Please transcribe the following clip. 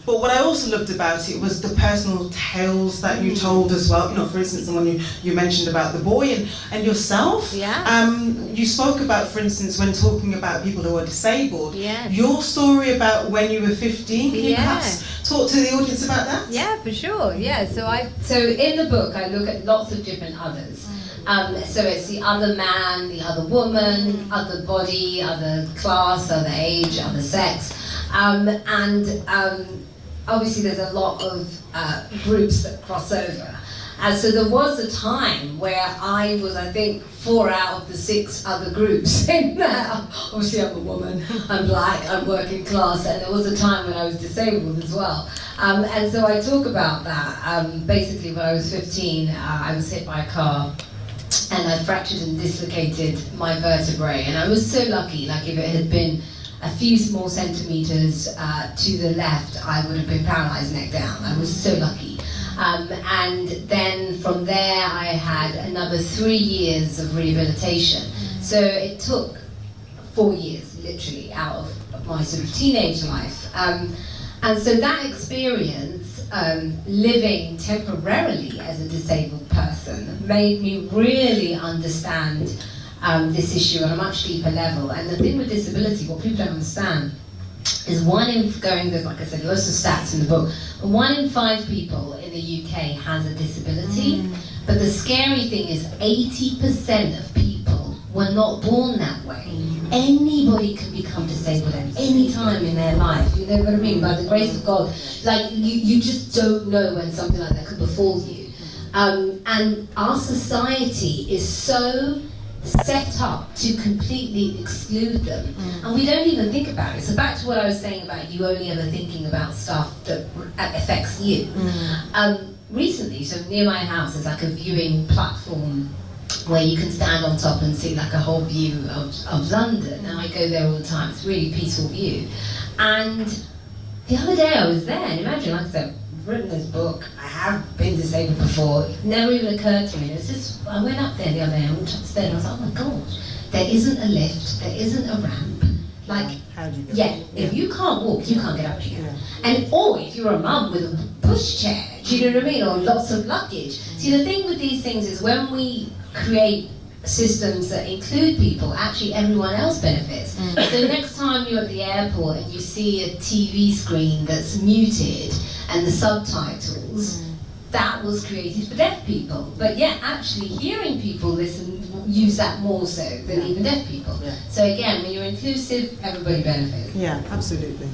But what I also loved about it was the personal tales that you told as well. You know, for instance, the one you mentioned about the boy and yourself. Yeah. You spoke about, for instance, when talking about people who are disabled. Yeah. Your story about when you were 15. Can you perhaps talk to the audience about that? Yeah, for sure. Yeah. So in the book, I look at lots of different others. So it's the other man, the other woman, other body, other class, other age, other sex, obviously there's a lot of groups that cross over. And so there was a time where I was, I think, 4 out of the 6 other groups in there. Obviously I'm a woman, I'm black, I'm working class, and there was a time when I was disabled as well. And so I talk about that. Basically when I was 15, I was hit by a car and I fractured and dislocated my vertebrae. And I was so lucky, like if it had been a few small centimeters to the left, I would have been paralyzed neck down. I was so lucky. And then from there, I had another 3 years of rehabilitation. So it took 4 years, literally, out of my sort of teenage life. And so that experience, living temporarily as a disabled person, made me really understand this issue on a much deeper level. And the thing with disability, what people don't understand, is like I said, lots of stats in the book, but 1 in 5 people in the UK has a disability. But the scary thing is 80% of people were not born that way. Anybody can become disabled at any time in their life, you know what I mean? By the grace of God, like you just don't know when something like that could befall you. And our society is so set up to completely exclude them, and we don't even think about it. So back to what I was saying about you only ever thinking about stuff that affects you. Recently, so near my house, there's like a viewing platform where you can stand on top and see like a whole view of London, and I go there all the time. It's a really peaceful view. And the other day I was there, and imagine, like I said, I've written this book, I have been disabled before, it never even occurred to me. It's just, I went up there the other day, I went upstairs and I was like, oh my gosh, there isn't a lift, there isn't a ramp. Like, how do you go? If you can't walk, you can't get up here. Or if you're a mum with a pushchair, do you know what I mean? Or lots of luggage. See, the thing with these things is when we create systems that include people, actually everyone else benefits. So next time you're at the airport and you see a TV screen that's muted and the subtitles, that was created for deaf people. But yet actually hearing people use that more so than even deaf people. So again, when you're inclusive, everybody benefits. Yeah, absolutely.